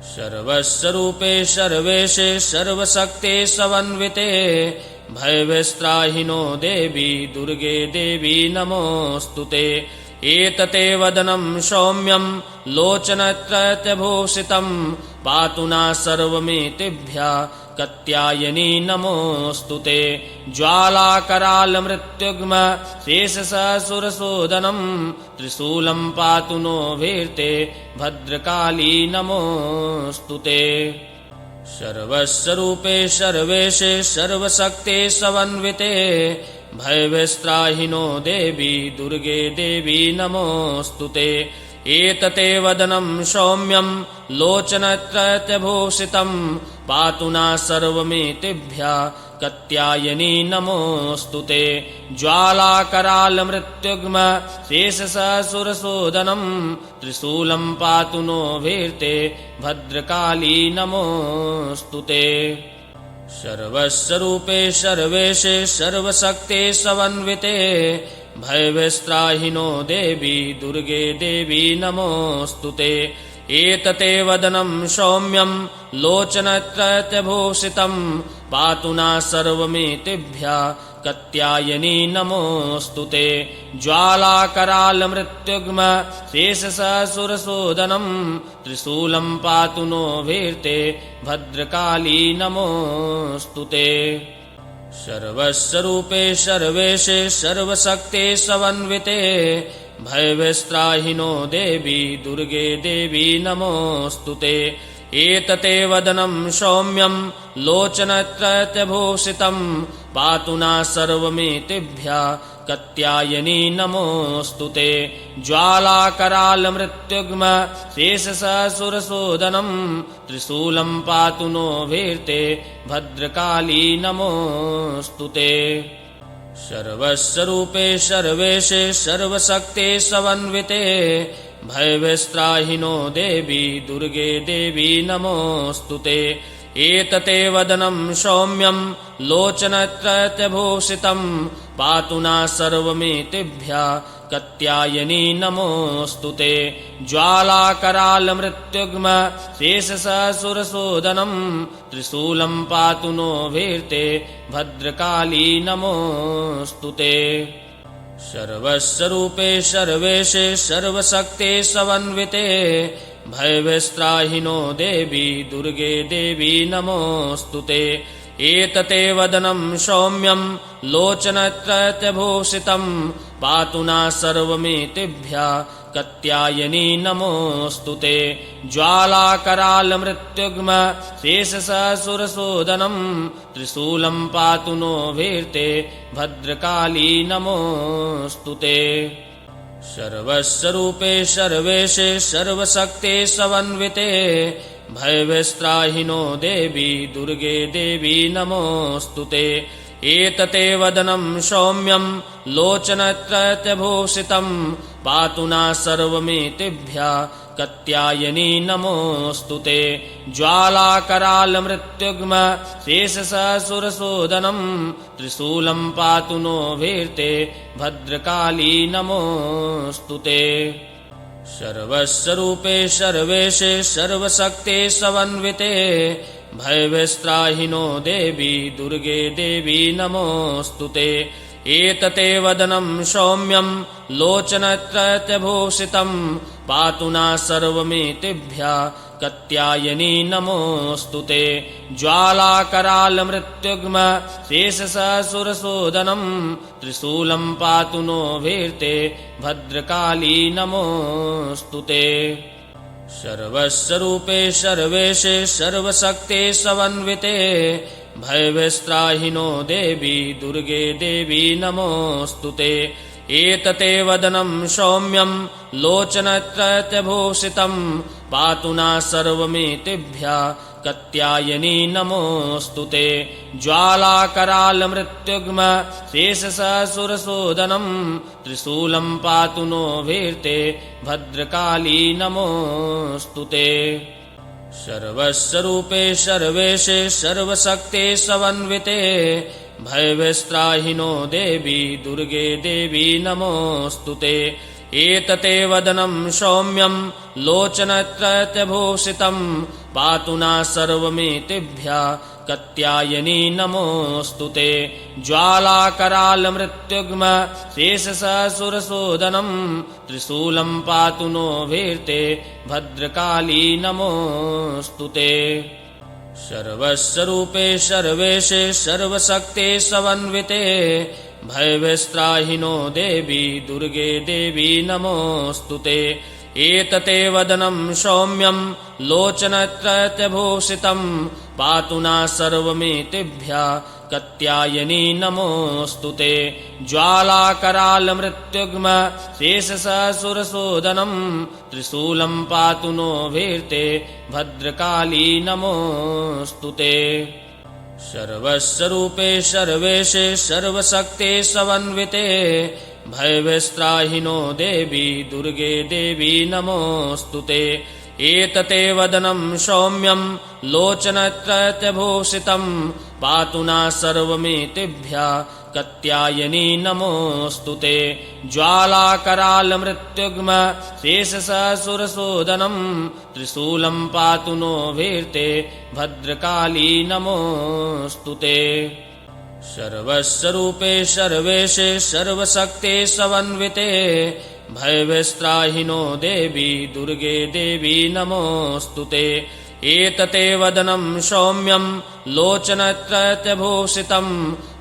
सर्वस्वरूपे सर्वेशे सर्वशक्ते समन्विते भयविस्त्राहिनो देवी दुर्गे देवी नमोऽस्तुते। एतते वदनं सौम्यं लोचनत्रयभूषितं पातु नः सर्वमेतेभ्यः कात्यायनी नमोऽस्तुते। ज्वालाकरालमृत्युग्म शेषसुरशोदनं त्रिशूलं पातु नो भीर्ते भद्रकाली नमोऽस्तुते। सर्वस्वरूपे सर्वेशे सर्वशक्ते समन्विते भयविस्त्राहिनो देवी दुर्गे देवी नमोऽस्तुते। एतते वदनं सौम्यं लोचनत्रयभूषितं पातु नः सर्वमेतेभ्यः कात्यायनी नमोऽस्तुते। ज्वालाकरालमृत्युग्म शेषसुरशोदनं त्रिशूलं पातु नो भीर्ते भद्रकाली नमोऽस्तुते। सर्वस्वरूपे सर्वेशे सर्वशक्ते समन्विते भयविस्त्राहिनो देवी दुर्गे देवी नमोऽस्तुते। एतते वदनं सौम्यं लोचनत्रयभूषितं पातु नः सर्वमेतेभ्यः कात्यायनी नमोऽस्तुते। ज्वालाकरालमृत्युग्म शेषसुरशोदनं त्रिशूलं पातु नो भीर्ते भद्रकाली नमोऽस्तुते। सर्वस्वरूपे सर्वेशे सर्वशक्ते समन्विते भयविस्त्राहिनो देवी दुर्गे देवी नमोऽस्तुते। एतते वदनं सौम्यं लोचनत्रयभूषितं पातु नः सर्वमेतेभ्यः कात्यायनी नमोऽस्तुते। ज्वालाकरालमृत्युग्म शेषसुरशोदनं त्रिशूलं पातु नो भीर्ते भद्रकाली नमोऽस्तुते। सर्वस्वरूपे सर्वेशे सर्वशक्ते समन्विते भयविस्त्राहिनो देवी दुर्गे देवी नमोऽस्तुते। एतते वदनं सौम्यं लोचनत्रयभूषितं पातु नः सर्वमेतेभ्यः कात्यायनी नमोऽस्तुते। ज्वालाकरालमृत्युग्म शेषसुरशोदनं त्रिशूलं पातु नो भीर्ते भद्रकाली नमोऽस्तुते। सर्वस्वरूपे सर्वेशे सर्वशक्ते समन्विते भयविस्त्राहिनो देवी दुर्गे देवी नमोऽस्तुते। एतते वदनं सौम्यं लोचनत्रयभूषितं पातु नः सर्वमेतेभ्यः कात्यायनी नमोऽस्तुते। ज्वालाकरालमृत्युग्म शेषसुरशोदनं त्रिशूलं पातु नो भीर्ते भद्रकाली नमोऽस्तुते। सर्वस्वरूपे सर्वेशे सर्वशक्ते समन्विते भयविस्त्राहिनो देवी दुर्गे देवी नमोऽस्तुते। एतते वदनं सौम्यं लोचनत्रयभूषितं पातु नः सर्वमेतेभ्यः कात्यायनी नमोऽस्तुते। ज्वालाकरालमृत्युग्म शेषसुरशोदनं त्रिशूलं पातु नो भीर्ते भद्रकाली नमोऽस्तुते। सर्वस्वरूपे सर्वेशे सर्वशक्ते समन्विते भयविस्त्राहिनो देवी दुर्गे देवी नमोऽस्तुते। एतते वदनं सौम्यं लोचनत्रयभूषितं पातु नः सर्वमेतेभ्यः कात्यायनी नमोऽस्तुते। ज्वालाकरालमृत्युग्म शेषसुरशोदनं त्रिशूलं पातु नो भीर्ते भद्रकाली नमोऽस्तुते। सर्वस्वरूपे सर्वेशे सर्वशक्ते समन्विते भयविस्त्राहिनो देवी दुर्गे देवी नमोऽस्तुते। एतते वदनं सौम्यं लोचनत्रयभूषितं पातु नः सर्वमेतेभ्यः कात्यायनी नमोऽस्तुते। ज्वालाकरालमृत्युग्म शेषसुरशोदनं त्रिशूलं पातु नो भीर्ते भद्रकाली नमोऽस्तुते। सर्वस्वरूपे सर्वेशे सर्वशक्ते समन्विते भयविस्त्राहिनो देवी दुर्गे देवी नमोऽस्तुते। एतते वदनं सौम्यं लोचनत्रयभूषितं पातु नः सर्वमेतेभ्यः कात्यायनी नमोऽस्तु ते ज्वालाकरालमृत्युग्म शेषसुरशोदनं त्रिशूलं पातु नो भीर्ते भद्रकाली नमोऽस्तु ते सर्वस्वरूपे सर्वेशे सर्वशक्ते समन्विते भयविस्त्राहिनो देवी दुर्गे देवी नमोऽस्तु ते एतते वदनं सौम्यं लोचनत्रयभूषितं पातु नः सर्वमेतेभ्यः कात्यायनी नमोऽस्तु ते ज्वालाकरालमृत्युग्म शेषसुरशोदनं त्रिशूलं पातु नो भीर्ते भद्रकाली नमोऽस्तु ते सर्वस्वरूपे सर्वेशे सर्वशक्ते समन्विते भयविस्त्राहिनो देवी दुर्गे देवी नमोऽस्तु ते एतते वदनं सौम्यं लोचनत्रयभूषितं पातु नः सर्वमेतेभ्यः कात्यायनी नमोऽस्तु ते ज्वालाकरालमृत्युग्म शेषसुरशोदनं त्रिशूलं पातु नो भीर्ते भद्रकाली नमोऽस्तु ते सर्वस्वरूपे सर्वेशे सर्वशक्ते समन्विते भयविस्त्राहिनो देवी दुर्गे देवी नमोऽस्तु ते एतते वदनं सौम्यं लोचनत्रयभूषितं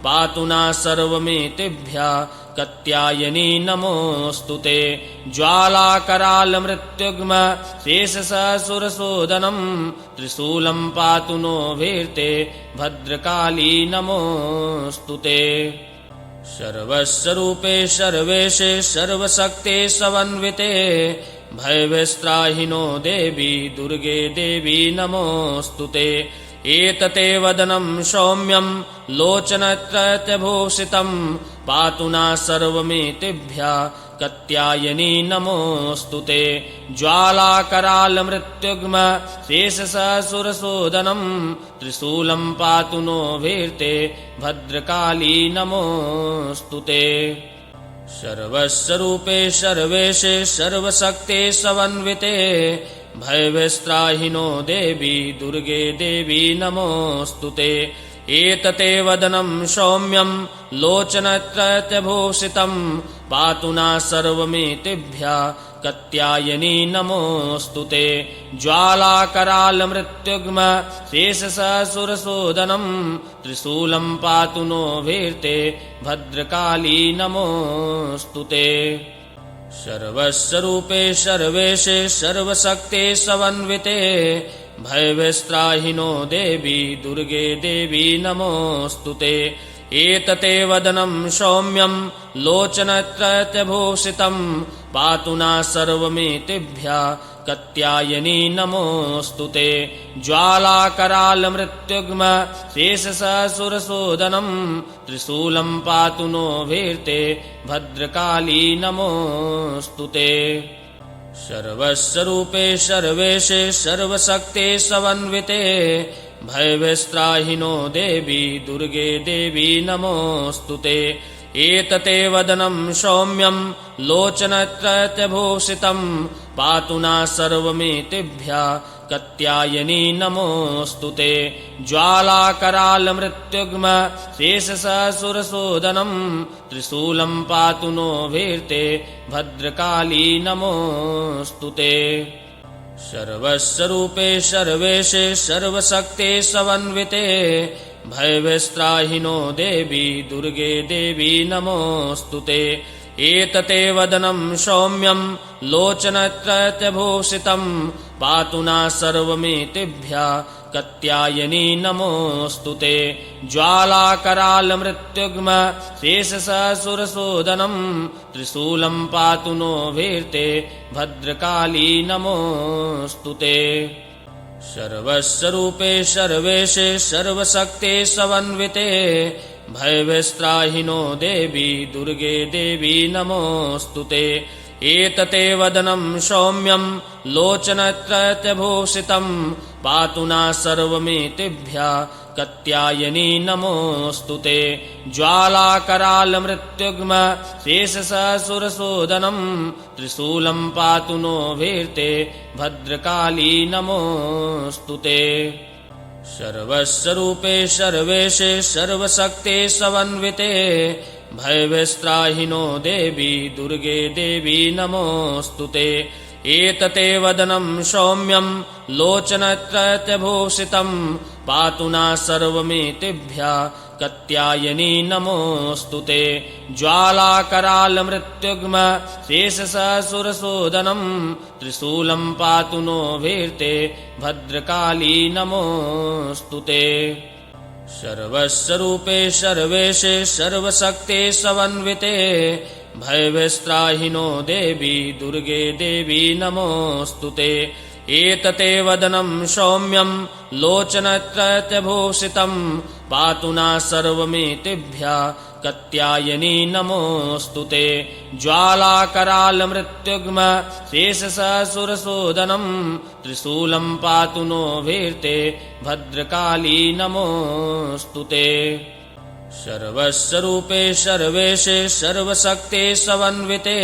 पातु नः सर्वमेतेभ्यः कात्यायनी नमोऽस्तु ते ज्वालाकरालमृत्युग्म शेषसुरशोदनं त्रिशूलं पातु नो भीर्ते भद्रकाली नमोऽस्तु ते सर्वस्वरूपे सर्वेशे सर्वशक्ते समन्विते भयविस्त्राहिनो देवी दुर्गे देवी नमोऽस्तु ते एतते वदनं सौम्यं लोचनत्रयभूषितं पातु नः सर्वमेतेभ्यः कात्यायनी नमोऽस्तु ते ज्वालाकरालमृत्युग्म शेषसुरशोदनं त्रिशूलं पातु नो भीर्ते भद्रकाली नमोऽस्तु ते सर्वस्वरूपे सर्वेशे सर्वशक्ते समन्विते भयविस्त्राहिनो देवी दुर्गे देवी नमोऽस्तु ते एतते वदनं सौम्यं लोचनत्रयभूषितं पातु नः सर्वमेतेभ्यः कात्यायनी नमोऽस्तु ते ज्वालाकरालमृत्युग्म शेषसुरशोदनं त्रिशूलं पातु नो भीर्ते भद्रकाली नमोऽस्तु ते सर्वस्वरूपे सर्वेशे सर्वशक्ते समन्विते भयविस्त्राहिनो देवी दुर्गे देवी नमोऽस्तु ते एतते वदनं सौम्यं लोचनत्रयभूषितं पातु नः सर्वमेतेभ्यः कात्यायनी नमोऽस्तु ते ज्वालाकरालमृत्युग्म शेषसुरशोदनं त्रिशूलं पातु नो भीर्ते भद्रकाली नमोऽस्तु ते सर्वस्वरूपे सर्वेशे सर्वशक्ते समन्विते भयविस्त्राहिनो देवी दुर्गे देवी नमोऽस्तु ते एतते वदनं सौम्यं लोचनत्रयभूषितं पातु नः सर्वमेतेभ्यः कात्यायनी नमोऽस्तु ते ज्वालाकरालमृत्युग्म शेषसुरशोदनं त्रिशूलं पातु नो भीर्ते भद्रकाली नमोऽस्तु ते सर्वस्वरूपे सर्वेशे सर्वशक्ते समन्विते भयविस्त्राहिनो देवी दुर्गे देवी नमोऽस्तु ते एतते वदनं सौम्यं लोचनत्रयभूषितं पातु नः सर्वमेतेभ्यः कात्यायनी नमोऽस्तु ते ज्वालाकरालमृत्युग्म शेषसुरशोदनं त्रिशूलं पातु नो भीर्ते भद्रकाली नमोऽस्तु ते सर्वस्वरूपे सर्वेशे सर्वशक्ते समन्विते भयविस्त्राहिनो देवी दुर्गे देवी नमोऽस्तु ते एतते वदनं सौम्यं लोचनत्रयभूषितं पातु नः सर्वमेतेभ्यः कत्यायनी नमोऽस्तु ते ज्वालाकरालमृत्युग्म शेषससुरशोदनम् त्रिशूलम् पातु नो भीर्ते भद्रकाली नमोऽस्तु ते सर्वस्वरूपे सर्वेशे सर्वशक्ते समन्विते भयविस्त्राहिनो देवी दुर्गे देवी नमोऽस्तु ते एतते वदनम् सौम्यम् लोचनत्रयभूषितम् पातु नः सर्वमेतेभ्यः कत्यायनी नमोऽस्तु ते ज्वालाकरालमृत्युग्म शेषससुरशोदनम् त्रिशूलम् पातु नो भीर्ते भद्रकाली नमोऽस्तु ते सर्वस्वरूपे सर्वेशे सर्वशक्ते समन्विते भयविस्त्राहिनो देवी दुर्गे देवी नमोऽस्तु ते एतते वदनम् सौम्यम् लोचनत्रयभूषितम् पातु नः सर्वमेतेभ्यः कत्यायनी नमोऽस्तु ते ज्वालाकरालमृत्युग्म शेषससुरशोदनम् त्रिशूलम् पातु नो भीर्ते भद्रकाली नमोऽस्तु ते सर्वस्वरूपे सर्वेशे सर्वशक्ते समन्विते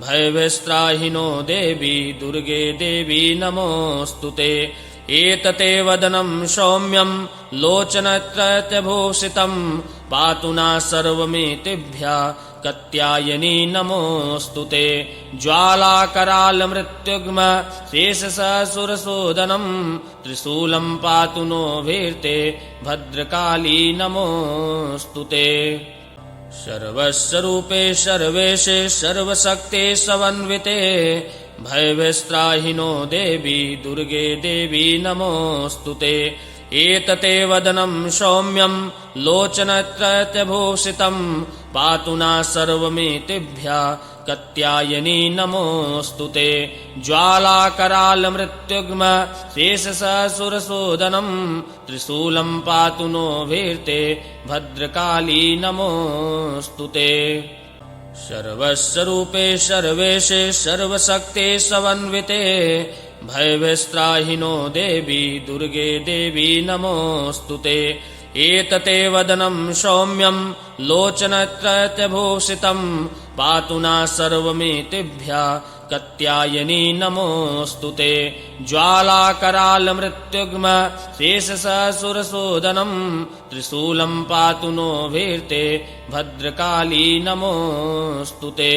भयविस्त्राहिनो देवी दुर्गे देवी नमोऽस्तु ते एतते वदनम् सौम्यम् लोचनत्रयभूषितम् पातु नः सर्वमेतेभ्यः कत्यायनी नमोऽस्तु ते ज्वालाकरालमृत्युग्म शेषससुरशोदनम् त्रिशूलम् पातु नो भीर्ते भद्रकाली नमोऽस्तु ते सर्वस्वरूपे सर्वेशे सर्वशक्ते समन्विते भयविस्त्राहिनो देवी दुर्गे देवी नमोऽस्तु ते एतते वदनम् सौम्यम् लोचनत्रयभूषितम् पातु नः सर्वमेतेभ्यः कत्यायनी नमोऽस्तु ते ज्वालाकरालमृत्युग्म शेषससुरशोदनम् त्रिशूलम् पातु नो भीर्ते भद्रकाली नमोऽस्तु ते सर्वस्वरूपे सर्वेशे सर्वशक्ते समन्विते भयविस्त्राहिनो देवी दुर्गे देवी नमोऽस्तु ते एतते वदनम् सौम्यम् लोचनत्रयभूषितम् पातु नः सर्वमेतेभ्यः कत्यायनी नमोऽस्तु ते ज्वालाकरालमृत्युग्म शेषससुरशोदनम् त्रिशूलम् पातु नो भीर्ते भद्रकाली नमोऽस्तु ते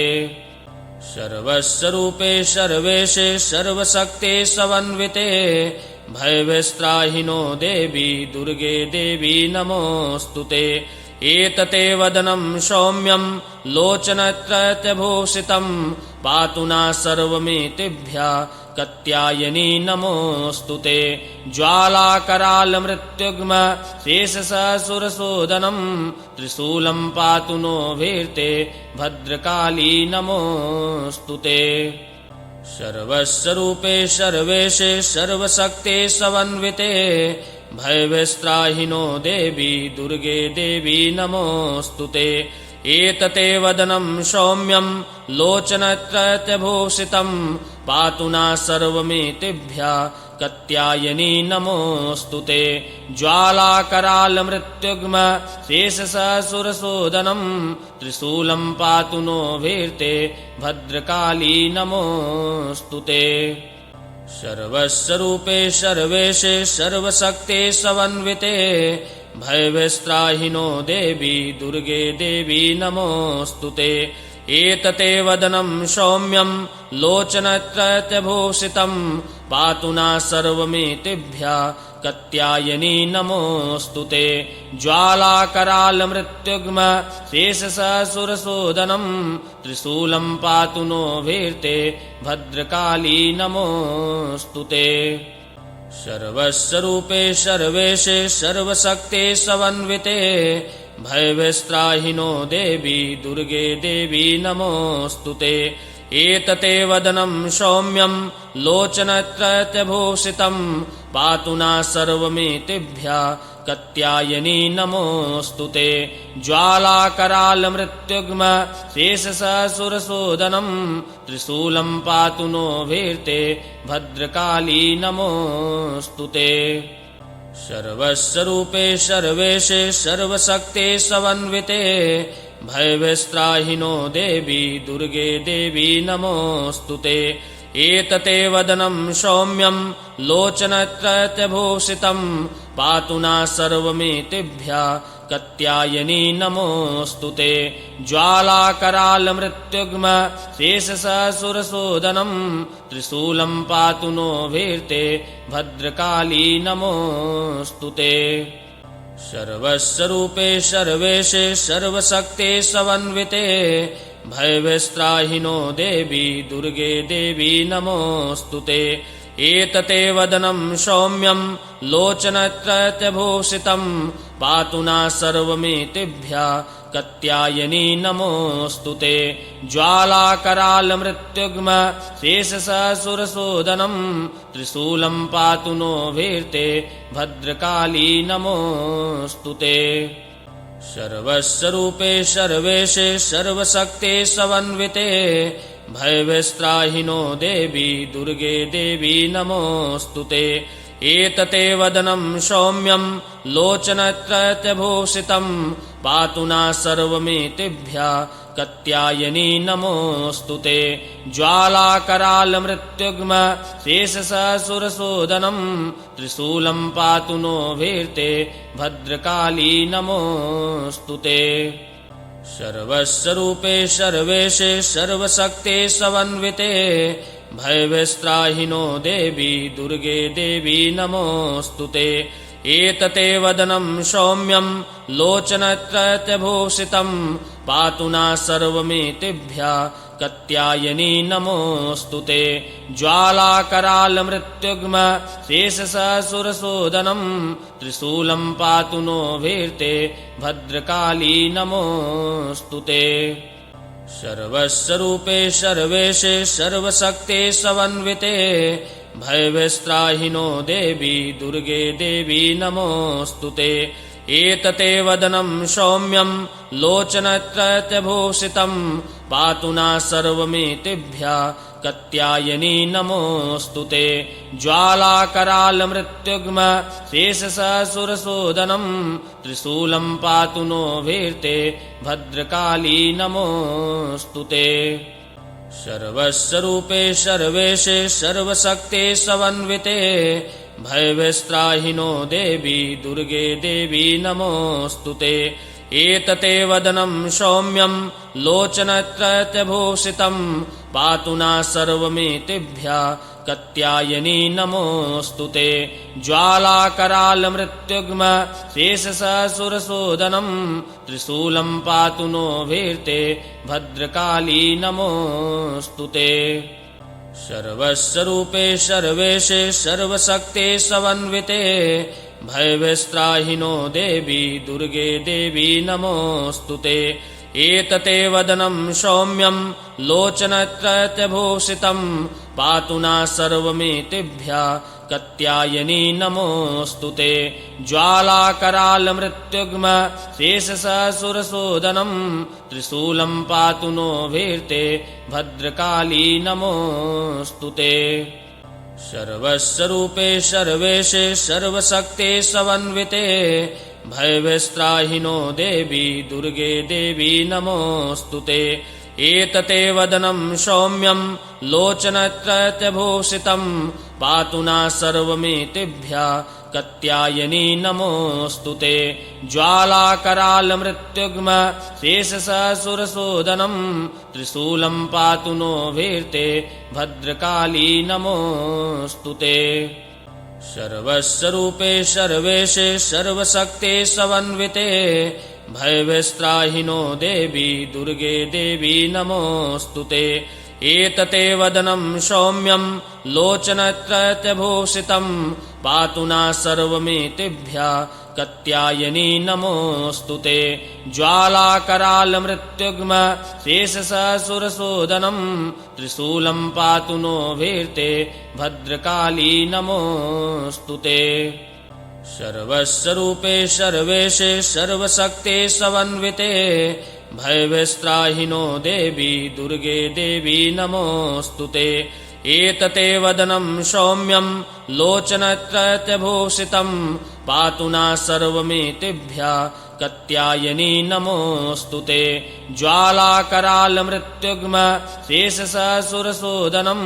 सर्वस्वरूपे सर्वेशे सर्वशक्ते समन्विते भयविस्त्राहिनो देवी दुर्गे देवी नमोऽस्तु ते एतते वदनम् सौम्यम् लोचनत्रयभूषितम् पातु नः सर्वमेतेभ्यः कत्यायनी नमोऽस्तु ते ज्वालाकरालमृत्युग्म शेषससुरशोदनम् त्रिशूलम् पातु नो भीर्ते भद्रकाली नमोऽस्तु ते सर्वस्वरूपे सर्वेशे सर्वशक्ते समन्विते भयविस्त्राहिनो देवी दुर्गे देवी नमोऽस्तु ते एतते वदनम् सौम्यम् लोचनत्रयभूषितम् पातु नः सर्वमेतेभ्यः कत्यायनी नमोऽस्तु ते ज्वालाकरालमृत्युग्म शेषससुरशोदनम् त्रिशूलम् पातु नो भीर्ते भद्रकाली नमोऽस्तु ते सर्वस्वरूपे सर्वेशे सर्वशक्ते समन्विते भयविस्त्राहिनो देवी दुर्गे देवी नमोऽस्तु ते एतते वदनम् सौम्यम् लोचनत्रयभूषितम् पातु नः सर्वमेतेभ्यः कत्यायनी नमोऽस्तु ते ज्वालाकरालमृत्युग्म शेषससुरशोदनम् त्रिशूलम् पातु नो भीर्ते भद्रकाली नमोऽस्तु ते सर्वस्वरूपे सर्वेशे सर्वशक्ते समन्विते भयविस्त्राहिनो देवी दुर्गे देवी नमोऽस्तु ते एतते वदनम् सौम्यम् लोचनत्रयभूषितम् पातु नः सर्वमेतेभ्यः कत्यायनी नमोऽस्तु ते ज्वालाकरालमृत्युग्म शेषससुरशोदनम् त्रिशूलम् पातु नो भीर्ते भद्रकाली नमोऽस्तु ते सर्वस्वरूपे सर्वेशे सर्वशक्ते समन्विते भयविस्त्राहिनो देवी दुर्गे देवी नमोऽस्तुते। एतते वदनं सौम्यं लोचनत्रयभूषितं पातु नः सर्वमेतेभ्यः कात्यायनी नमोऽस्तुते। ज्वालाकरालमृत्युग्म शेषसुरशोदनं त्रिशूलं पातु नो भीर्ते भद्रकाली नमोऽस्तुते। सर्वस्वरूपे सर्वेशे सर्वशक्ते समन्विते भयविस्त्राहिनो देवी दुर्गे देवी नमोऽस्तुते। एतते वदनं सौम्यं लोचनत्रयभूषितं पातु नः सर्वमेतेभ्यः कात्यायनी नमोऽस्तुते। ज्वालाकरालमृत्युग्म शेषसुरशोदनं त्रिशूलं पातु नो भीर्ते भद्रकाली नमोऽस्तुते। सर्वस्वरूपे सर्वेशे सर्वशक्ते समन्विते भयविस्त्राहिनो देवी दुर्गे देवी नमोऽस्तुते। एतते वदनं सौम्यं लोचनत्रयभूषितं पातु नः सर्वमेतेभ्यः कात्यायनी नमोऽस्तुते। ज्वालाकरालमृत्युग्म शेषसुरशोदनं त्रिशूलं पातु नो भीर्ते भद्रकाली नमोऽस्तुते। सर्वस्वरूपे सर्वेशे सर्वशक्ते समन्विते भयविस्त्राहिनो देवी दुर्गे देवी नमोऽस्तुते। एतते वदनं सौम्यं लोचनत्रयभूषितं पातु नः सर्वमेतेभ्यः कात्यायनी नमोऽस्तुते। ज्वालाकरालमृत्युग्म शेषसुरशोदनं त्रिशूलं पातु नो भीर्ते भद्रकाली नमोऽस्तुते। सर्वस्वरूपे सर्वेशे सर्वशक्ते समन्विते भयविस्त्राहिनो देवी दुर्गे देवी नमोऽस्तुते। एतते वदनं सौम्यं लोचनत्रयभूषितं पातु नः सर्वमेतेभ्यः कात्यायनी नमोऽस्तुते। ज्वालाकरालमृत्युग्म शेषसुरशोदनं त्रिशूलं पातु नो भीर्ते भद्रकाली नमोऽस्तुते। सर्वस्वरूपे सर्वेशे सर्वशक्ते समन्विते भयविस्त्राहिनो देवी दुर्गे देवी नमोऽस्तुते। एतते वदनं सौम्यं लोचनत्रयभूषितं पातु नः सर्वमेतेभ्यः कात्यायनी नमोऽस्तुते। ज्वालाकरालमृत्युग्म शेषसुरशोदनं त्रिशूलं पातु नो भीर्ते भद्रकाली नमोऽस्तुते। सर्वस्वरूपे सर्वेशे सर्वशक्ते समन्विते भयविस्त्राहिनो देवी दुर्गे देवी नमोऽस्तुते। एतते वदनं सौम्यं लोचनत्रयभूषितं पातु नः सर्वमेतेभ्यः कात्यायनी नमोऽस्तुते। ज्वालाकरालमृत्युग्म शेषसुरशोदनं त्रिशूलं पातु नो भीर्ते भद्रकाली नमोऽस्तुते। सर्वस्वरूपे सर्वेशे सर्वशक्ते समन्विते भयविस्त्राहिनो देवी दुर्गे देवी नमोऽस्तुते। एतते वदनं सौम्यं लोचनत्रयभूषितं पातु नः सर्वमेतेभ्यः कात्यायनी नमोऽस्तुते। ज्वालाकरालमृत्युग्म शेषसुरशोदनं त्रिशूलं पातु नो भीर्ते भद्रकाली नमोऽस्तुते। सर्वस्वरूपे सर्वेशे सर्वशक्ते समन्विते भयविस्त्राहिनो देवी दुर्गे देवी नमोऽस्तुते। एतते वदनं सौम्यं लोचनत्रयभूषितं पातु नः सर्वमेतेभ्यः कात्यायनी नमोऽस्तुते। ज्वालाकरालमृत्युग्म शेषसुरशोदनं त्रिशूलं पातु नो भीर्ते भद्रकाली नमोऽस्तुते। सर्वस्वरूपे सर्वेशे सर्वशक्ते समन्विते भयविस्त्राहिनो देवी दुर्गे देवी नमोऽस्तुते। एतते वदनं सौम्यं लोचनत्रयभूषितं पातु नः सर्वमेतेभ्यः कात्यायनी नमोऽस्तु ते। ज्वालाकरालमृत्युग्म शेषसुरशोदनं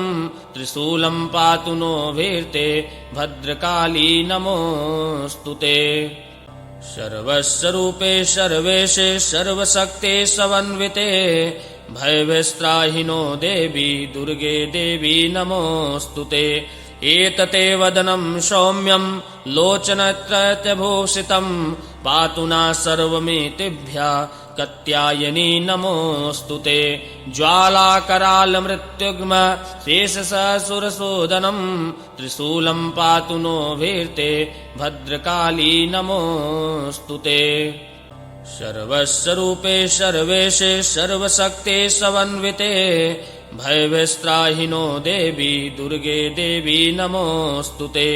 त्रिशूलं पातु नो भीर्ते भद्रकाली नमोऽस्तु ते। सर्वस्वरूपे सर्वेशे सर्वशक्ते समन्विते भयविस्त्राहिनो देवी दुर्गे देवी नमोऽस्तु ते। एतते वदनं सौम्यं लोचनत्रयभूषितं पातु नः सर्वमेतेभ्यः कात्यायनी नमोऽस्तु ते। ज्वालाकरालमृत्युग्म शेषसुरशोदनं त्रिशूलं पातु नो भीर्ते भद्रकाली नमोऽस्तु ते। सर्वस्वरूपे सर्वेशे सर्वशक्ते समन्विते भयविस्त्राहिनो देवी दुर्गे देवी नमोऽस्तु ते।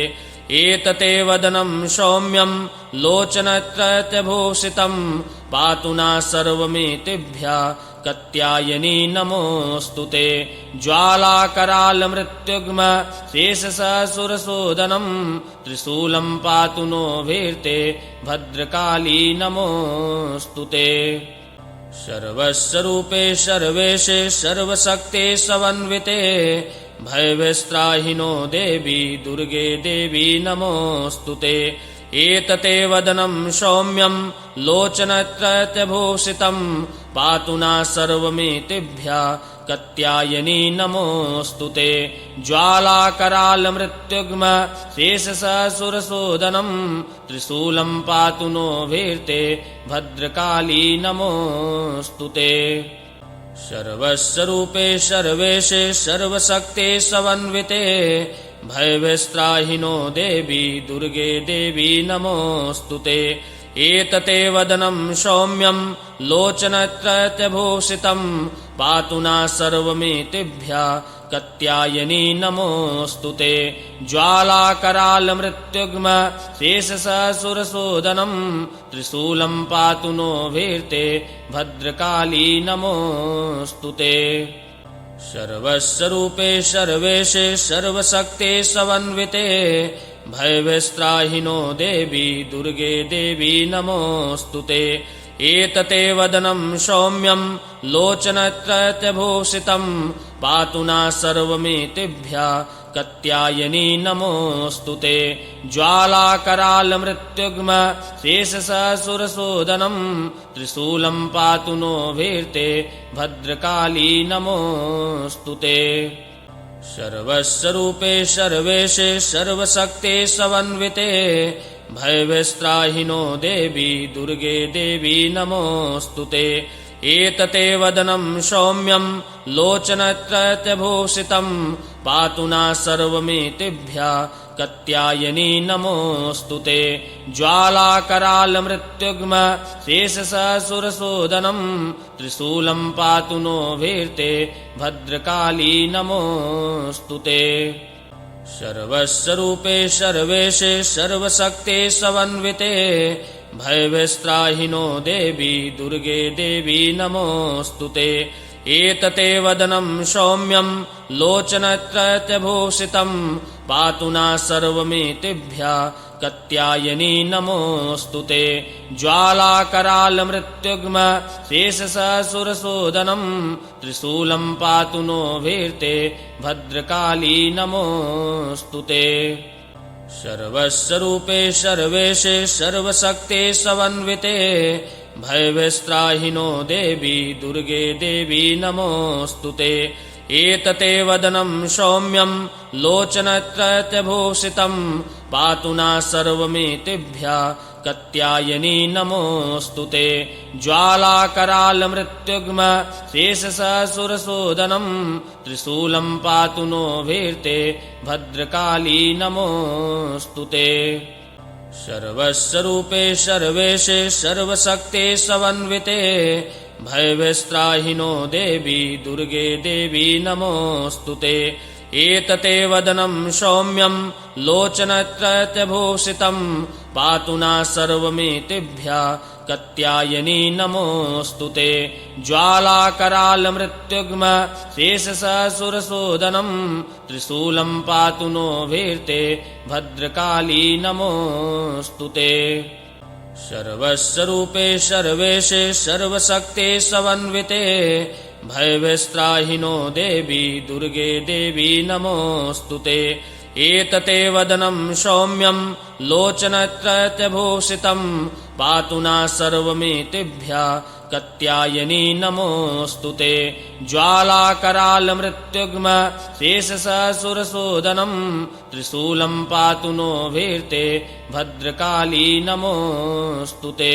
एतते वदनं सौम्यं लोचनत्रयभूषितं पातु नः सर्वमेतेभ्यः कात्यायनी नमोऽस्तु ते। ज्वालाकरालमृत्युग्म शेषसुरशोदनं त्रिशूलं पातु नो भीर्ते भद्रकाली नमोऽस्तु ते। सर्वस्वरूपे सर्वेशे सर्वशक्ते समन्विते भयविस्त्राहिनो देवी दुर्गे देवी नमोऽस्तु ते। एतते वदनं सौम्यं लोचनत्रयभूषितं पातु नः सर्वमेतेभ्यः कात्यायनी नमोऽस्तु ते। ज्वालाकरालमृत्युग्म शेषसुरशोदनं त्रिशूलं पातु नो भीर्ते भद्रकाली नमोऽस्तु ते। सर्वस्वरूपे सर्वेशे सर्वशक्ते समन्विते भयविस्त्राहिनो देवी दुर्गे देवी नमोऽस्तु ते। एतते वदनं सौम्यं लोचनत्रयभूषितं पातु नः सर्वमेतेभ्यः कात्यायनी नमोऽस्तु ते। ज्वालाकरालमृत्युग्म शेषसुरशोदनं त्रिशूलं पातु नो भीर्ते भद्रकाली नमोऽस्तु ते। सर्वस्वरूपे सर्वेशे सर्वशक्ते समन्विते भयविस्त्राहिनो देवी दुर्गे देवी नमोऽस्तु ते। एतते वदनं सौम्यं लोचनत्रयभूषितं पातु नः सर्वमेतेभ्यः कात्यायनी नमोऽस्तु ते। ज्वालाकरालमृत्युग्म शेषसुरशोदनं त्रिशूलं पातु नो भीर्ते भद्रकाली नमोऽस्तु ते। सर्वस्वरूपे सर्वेशे सर्वशक्ते समन्विते भयविस्त्राहिनो देवी दुर्गे देवी नमोऽस्तु ते। एतते वदनं सौम्यं लोचनत्रयभूषितं पातु नः सर्वमेतेभ्यः कात्यायनी नमोऽस्तु ते। ज्वालाकरालमृत्युग्म शेषसुरशोदनं त्रिशूलं पातु नो भीर्ते भद्रकाली नमोऽस्तु ते। सर्वस्वरूपे सर्वेशे सर्वशक्ते समन्विते भयविस्त्राहिनो देवी दुर्गे देवी नमोऽस्तु ते। एतते वदनं सौम्यं लोचनत्रयभूषितं पातु नः सर्वमेतेभ्यः कात्यायनी नमोऽस्तु ते। ज्वालाकरालमृत्युग्म शेषसुरशोदनं त्रिशूलं पातु नो भीर्ते भद्रकाली नमोऽस्तु ते। सर्वस्वरूपे सर्वेशे सर्वशक्ते समन्विते भयविस्त्राहिनो देवी दुर्गे देवी नमोऽस्तु ते। एतते वदनं सौम्यं लोचनत्रयभूषितं पातु नः सर्वमेतेभ्यः कात्यायनी नमोऽस्तु ते। ज्वालाकरालमृत्युग्म शेषसुरशोदनं त्रिशूलं पातु नो भीर्ते भद्रकाली नमोऽस्तु ते। सर्वस्वरूपे सर्वेशे सर्वशक्ते समन्विते भयविस्त्राहिनो देवी दुर्गे देवी नमोऽस्तु ते। एतते वदनं सौम्यं लोचनत्रयभूषितं पातु नः सर्वमेतेभ्यः कत्यायनी नमोऽस्तु ते ज्वालाकरालमृत्युग्म शेषससुरसोदनम् त्रिशूलम् पातु नोऽभिर्ते भद्रकाली नमोऽस्तु ते सर्वस्वरूपे सर्वेशे सर्वशक्ते समन्विते भयविस्त्राहिनो देवी दुर्गे देवी नमोऽस्तु ते एतते वदनम् सौम्यम् लोचनत्रयभूषितम् पातु नः सर्वमेतेभ्यः कत्यायनी नमोऽस्तु ते ज्वालाकरालमृत्युग्म शेषससुरसोदनम् त्रिशूलम् पातु नोऽभिर्ते भद्रकाली नमोऽस्तु ते।